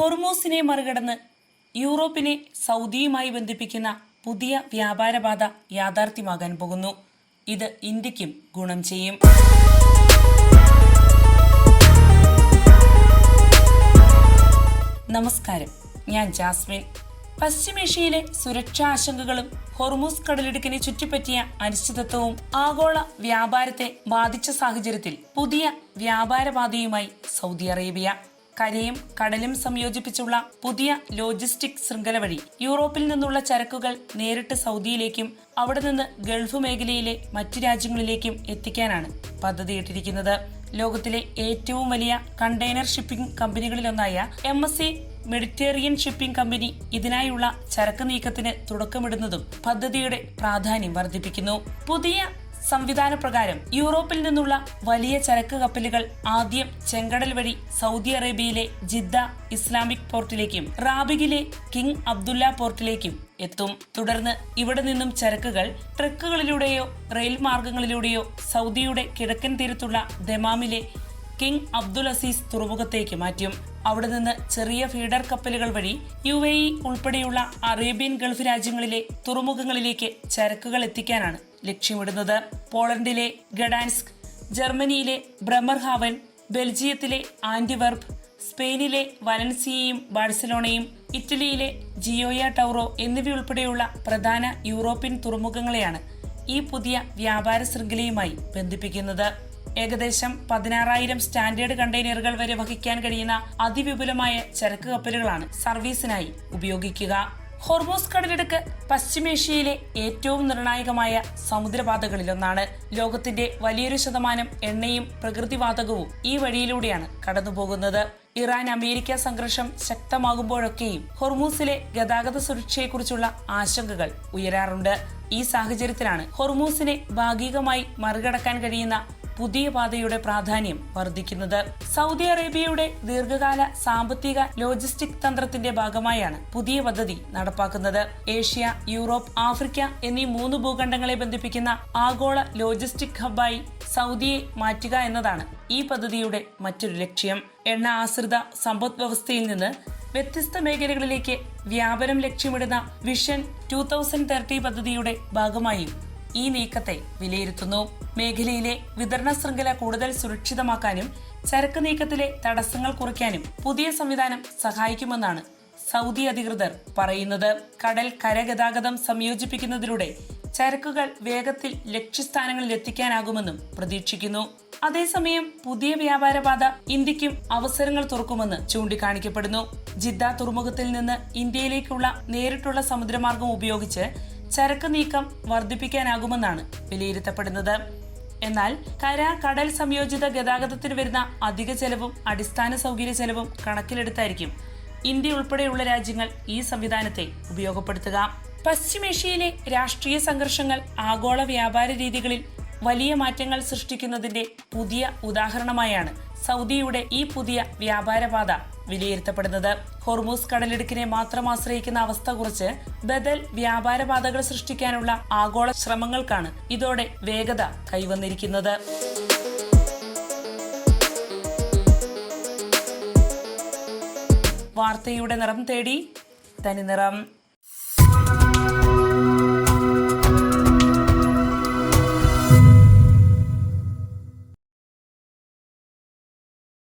ഹോർമൂസിനെ മറികടന്ന് യൂറോപ്പിനെ സൗദിയുമായി ബന്ധിപ്പിക്കുന്ന പുതിയ വ്യാപാരപാത യാഥാർത്ഥ്യമാകാൻ പോകുന്നു. ഇത് ഇന്ത്യക്കും ഗുണം ചെയ്യും. നമസ്കാരം, ഞാൻ ജാസ്മിൻ. പശ്ചിമേഷ്യയിലെ സുരക്ഷാ ആശങ്കകളും ഹോർമൂസ് കടലിടുക്കിനെ ചുറ്റിപ്പറ്റിയ അനിശ്ചിതത്വവും ആഗോള വ്യാപാരത്തെ ബാധിച്ച സാഹചര്യത്തിൽ പുതിയ വ്യാപാരപാതയുമായി സൗദി അറേബ്യ കരയും കടലും സംയോജിപ്പിച്ചുള്ള പുതിയ ലോജിസ്റ്റിക് ശൃംഖല വഴി യൂറോപ്പിൽ നിന്നുള്ള ചരക്കുകൾ നേരിട്ട് സൗദിയിലേക്കും അവിടെ നിന്ന് ഗൾഫ് മേഖലയിലെ മറ്റു രാജ്യങ്ങളിലേക്കും എത്തിക്കാനാണ് പദ്ധതിയിട്ടിരിക്കുന്നത്. ലോകത്തിലെ ഏറ്റവും വലിയ കണ്ടെയ്നർ ഷിപ്പിംഗ് കമ്പനികളിലൊന്നായ MSC മെഡിറ്ററേനിയൻ ഷിപ്പിംഗ് കമ്പനി ഇതിനായുള്ള ചരക്ക് നീക്കത്തിന് തുടക്കമിടുന്നതും പദ്ധതിയുടെ പ്രാധാന്യം വർദ്ധിപ്പിക്കുന്നു. പുതിയ സംവിധാന പ്രകാരം യൂറോപ്പിൽ നിന്നുള്ള വലിയ ചരക്ക് കപ്പലുകൾ ആദ്യം ചെങ്കടൽ വഴി സൗദി അറേബ്യയിലെ ജിദ്ദ ഇസ്ലാമിക് പോർട്ടിലേക്കും റാബിഗിലെ കിങ് അബ്ദുല്ല പോർട്ടിലേക്കും എത്തും. തുടർന്ന് ഇവിടെ നിന്നും ചരക്കുകൾ ട്രക്കുകളിലൂടെയോ റെയിൽ മാർഗങ്ങളിലൂടെയോ സൗദിയുടെ കിഴക്കൻ തീരത്തുള്ള ദമാമിലെ കിങ് അബ്ദുൽ അസീസ് തുറമുഖത്തേക്ക് മാറ്റും. അവിടെ നിന്ന് ചെറിയ ഫീഡർ കപ്പലുകൾ വഴി UAE ഉൾപ്പെടെയുള്ള അറേബ്യൻ ഗൾഫ് രാജ്യങ്ങളിലെ തുറമുഖങ്ങളിലേക്ക് ചരക്കുകൾ എത്തിക്കാനാണ് ലക്ഷ്യമിടുന്നത്. പോളണ്ടിലെ ഗഡാൻസ്ക്, ജർമ്മനിയിലെ ബ്രമർഹാവൻ, ബെൽജിയത്തിലെ ആന്റിവെർപ്പ്, സ്പെയിനിലെ വലൻസിയയും ബാഴ്സലോണയും, ഇറ്റലിയിലെ ജിയോയ ടൗറോ എന്നിവയുൾപ്പെടെയുള്ള പ്രധാന യൂറോപ്യൻ തുറമുഖങ്ങളെയാണ് ഈ പുതിയ വ്യാപാര ശൃംഖലയുമായി ബന്ധിപ്പിക്കുന്നത്. ഏകദേശം 16,000 സ്റ്റാൻഡേർഡ് കണ്ടെയ്നറുകൾ വരെ വഹിക്കാൻ കഴിയുന്ന അതിവിപുലമായ ചരക്ക് കപ്പലുകളാണ് സർവീസിനായി ഉപയോഗിക്കുക. ഹോർമൂസ് കടലിടുക്ക് പശ്ചിമേഷ്യയിലെ ഏറ്റവും നിർണായകമായ സമുദ്രപാതകളിലൊന്നാണ്. ലോകത്തിന്റെ വലിയൊരു ശതമാനം എണ്ണയും പ്രകൃതിവാതകവും ഈ വഴിയിലൂടെയാണ് കടന്നുപോകുന്നത്. ഇറാൻ അമേരിക്ക സംഘർഷം ശക്തമാകുമ്പോഴൊക്കെയും ഹോർമൂസിലെ ഗതാഗത സുരക്ഷയെക്കുറിച്ചുള്ള ആശങ്കകൾ ഉയരാറുണ്ട്. ഈ സാഹചര്യത്തിലാണ് ഹോർമൂസിനെ ഭാഗികമായി മറികടക്കാൻ കഴിയുന്ന പുതിയ പാതയുടെ പ്രാധാന്യം വർദ്ധിക്കുന്നത്. സൗദി അറേബ്യയുടെ ദീർഘകാല സാമ്പത്തിക ലോജിസ്റ്റിക് തന്ത്രത്തിന്റെ ഭാഗമായാണ് പുതിയ പദ്ധതി നടപ്പാക്കുന്നത്. ഏഷ്യ, യൂറോപ്പ്, ആഫ്രിക്ക എന്നീ 3 ഭൂഖണ്ഡങ്ങളെ ബന്ധിപ്പിക്കുന്ന ആഗോള ലോജിസ്റ്റിക് ഹബ്ബായി സൗദിയെ മാറ്റുക എന്നതാണ് ഈ പദ്ധതിയുടെ മറ്റൊരു ലക്ഷ്യം. എണ്ണ ആശ്രിത സമ്പദ് വ്യവസ്ഥയിൽ നിന്ന് വ്യത്യസ്ത മേഖലകളിലേക്ക് വ്യാപനം ലക്ഷ്യമിടുന്ന വിഷൻ 2030 പദ്ധതിയുടെ ഭാഗമായും ഈ നീക്കത്തെ വിലയിരുത്തുന്നു. മേഖലയിലെ വിതരണ ശൃംഖല കൂടുതൽ സുരക്ഷിതമാക്കാനും ചരക്ക് നീക്കത്തിലെ തടസ്സങ്ങൾ കുറയ്ക്കാനും പുതിയ സംവിധാനം സഹായിക്കുമെന്നാണ് സൗദി അധികൃതർ പറയുന്നത്. കടൽ കര ഗതാഗതം സംയോജിപ്പിക്കുന്നതിലൂടെ ചരക്കുകൾ വേഗത്തിൽ ലക്ഷ്യസ്ഥാനങ്ങളിൽ എത്തിക്കാനാകുമെന്നും പ്രതീക്ഷിക്കുന്നു. അതേസമയം പുതിയ വ്യാപാരപാത ഇന്ത്യക്കും അവസരങ്ങൾ തുറക്കുമെന്ന് ചൂണ്ടിക്കാണിക്കപ്പെടുന്നു. ജിദ്ദ തുറമുഖത്തിൽ നിന്ന് ഇന്ത്യയിലേക്കുള്ള നേരിട്ടുള്ള സമുദ്രമാർഗം ഉപയോഗിച്ച് ചരക്ക് നീക്കം വർദ്ധിപ്പിക്കാനാകുമെന്നാണ് വിലയിരുത്തപ്പെടുന്നത്. എന്നാൽ കര കടൽ സംയോജിത ഗതാഗതത്തിന് വരുന്ന അധിക ചെലവും അടിസ്ഥാന സൗകര്യ ചെലവും കണക്കിലെടുത്തായിരിക്കും ഇന്ത്യ ഉൾപ്പെടെയുള്ള രാജ്യങ്ങൾ ഈ സംവിധാനത്തെ ഉപയോഗപ്പെടുത്തുക. പശ്ചിമേഷ്യയിലെ രാഷ്ട്രീയ സംഘർഷങ്ങൾ ആഗോള വ്യാപാര രീതികളിൽ വലിയ മാറ്റങ്ങൾ സൃഷ്ടിക്കുന്നതിന്റെ പുതിയ ഉദാഹരണമായാണ് സൗദിയുടെ ഈ പുതിയ വ്യാപാരപാത വിലയിരുത്തപ്പെടുന്നത്. ഹോർമൂസ് കടലിടുക്കിനെ മാത്രം ആശ്രയിക്കുന്ന അവസ്ഥ കുറച്ച് ബദൽ വ്യാപാരപാതകൾ സൃഷ്ടിക്കാനുള്ള ആഗോള ശ്രമങ്ങൾക്കാണ് ഇതോടെ വേഗത കൈവന്നിരിക്കുന്നത്. വാർത്തയുടെ നിറം തേടി തനിനിറം.